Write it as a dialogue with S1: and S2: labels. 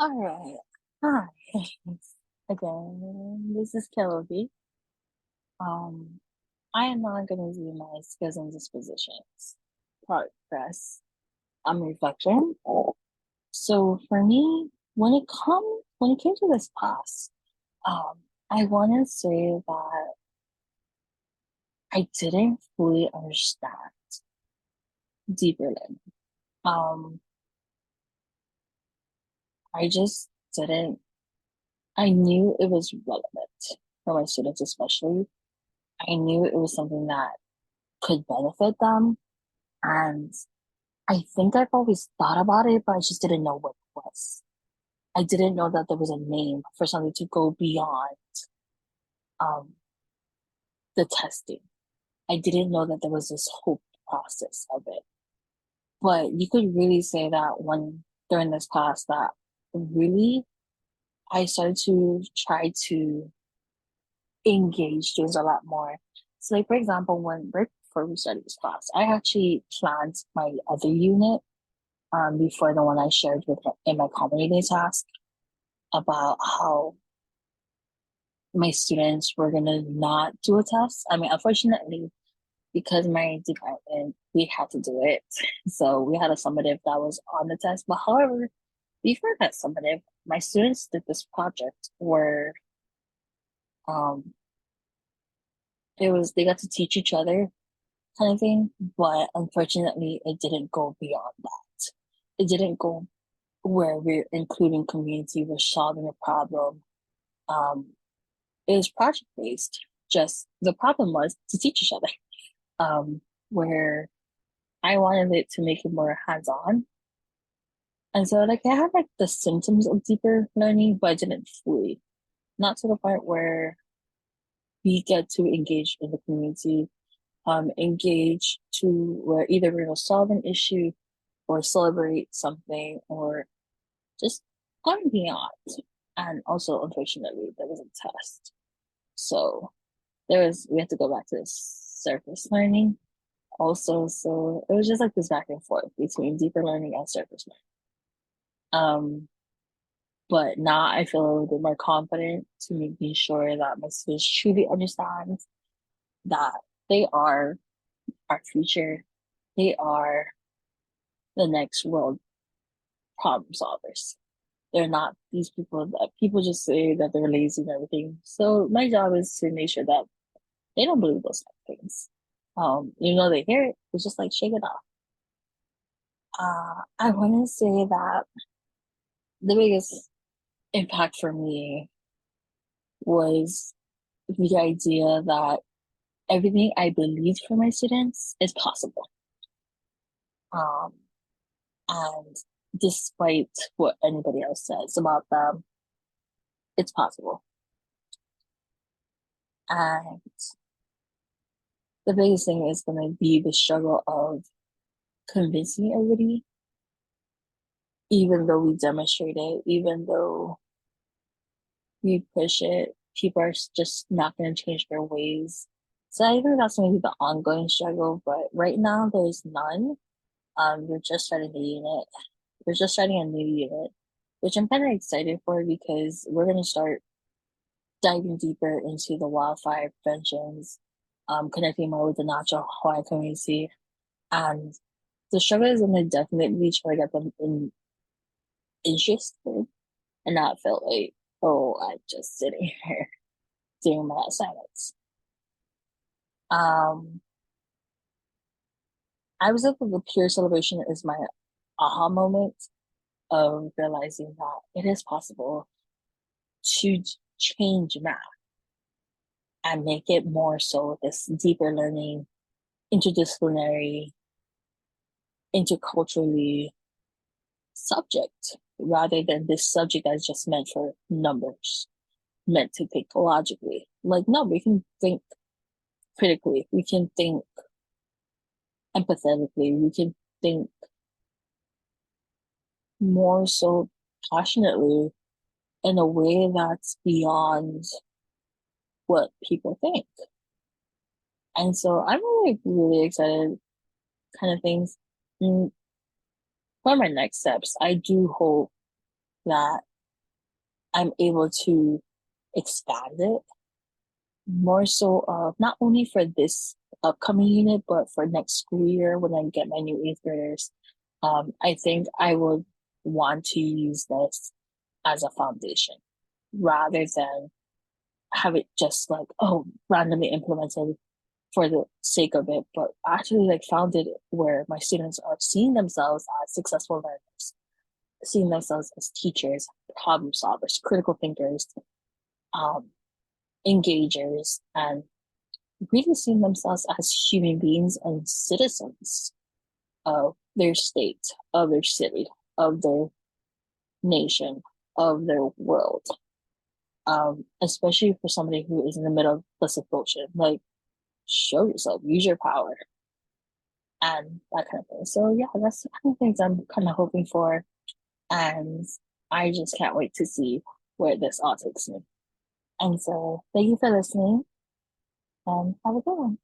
S1: All right. Hi. Again, this is Kelby. Um, I am not gonna do my skills and dispositions progress reflection. So for me, when it came to this class, I wanna say that I didn't fully understand deeper learning. Um, I just didn't I knew it was relevant for my students especially. I knew it was something that could benefit them. And I think I've always thought about it, but I just didn't know what it was. I didn't know that there was a name for something to go beyond um, the testing. I didn't know that there was this whole process of it. But you could really say that when during this class that really I started to try to engage students a lot more. So like for example, when right before we started this class, I actually planned my other unit before the one I shared with in my community task about how my students were gonna not do a test. I mean, unfortunately, because my department, we had to do it. So we had a summative that was on the test. But however, before that summative, my students did this project where um it was they got to teach each other kind of thing, but unfortunately it didn't go beyond that. It didn't go where we're including community, we're solving a problem. Um, it was project based. Just the problem was to teach each other. Where I wanted it to make it more hands on. And so like I had like the symptoms of deeper learning, but I didn't fully. Not to the point where we get to engage in the community, engage to where either we're gonna solve an issue or celebrate something or just going beyond. And also, unfortunately, there was a test. So we had to go back to the surface learning also. So it was just like this back and forth between deeper learning and surface learning. But now I feel a little bit more confident to making sure that my students truly understand that they are our future. They are the next world problem solvers. They're not these people that people just say that they're lazy and everything. So my job is to make sure that they don't believe those type of things. Even though they hear it, it's just like shake it off. I want to say that the biggest impact for me was the idea that everything I believed for my students is possible. Um, and despite what anybody else says about them, it's possible. And the biggest thing is going to be the struggle of convincing everybody, even though we demonstrate it, even though we push it, people are just not going to change their ways. So I think that's going to be the ongoing struggle. But right now, there's none. We're just starting the unit. We're just starting a new unit, which I'm kind of excited for because we're going to start diving deeper into the wildfire preventions, connecting more with the natural Hawaii community. And the struggle is going to definitely try to get them interested and not feel like, oh, I'm just sitting here doing my assignments. Um, I was like the peer celebration is my aha moment of realizing that it is possible to change math and make it more so this deeper learning, interdisciplinary, interculturally subject rather than this subject that's just meant for numbers, meant to think logically. Like, no, we can think critically, we can think empathetically, we can think more so passionately in a way that's beyond what people think. And so I'm really excited kind of things. Mm, for my next steps, I do hope that I'm able to expand it more so not only for this upcoming unit, but for next school year when I get my new eighth graders. I think I would want to use this as a foundation rather than have it just like, oh, randomly implemented for the sake of it, but actually like founded where my students are seeing themselves as successful learners, seeing themselves as teachers, problem solvers, critical thinkers, um, engagers, and really seeing themselves as human beings and citizens of their state, of their city, of their nation, of their world. Especially for somebody who is in the middle of the situation, like show yourself, use your power, and that kind of thing. So yeah, that's the kind of things I'm kind of hoping for, and I just can't wait to see where this all takes me. And so, thank you for listening, and have a good one.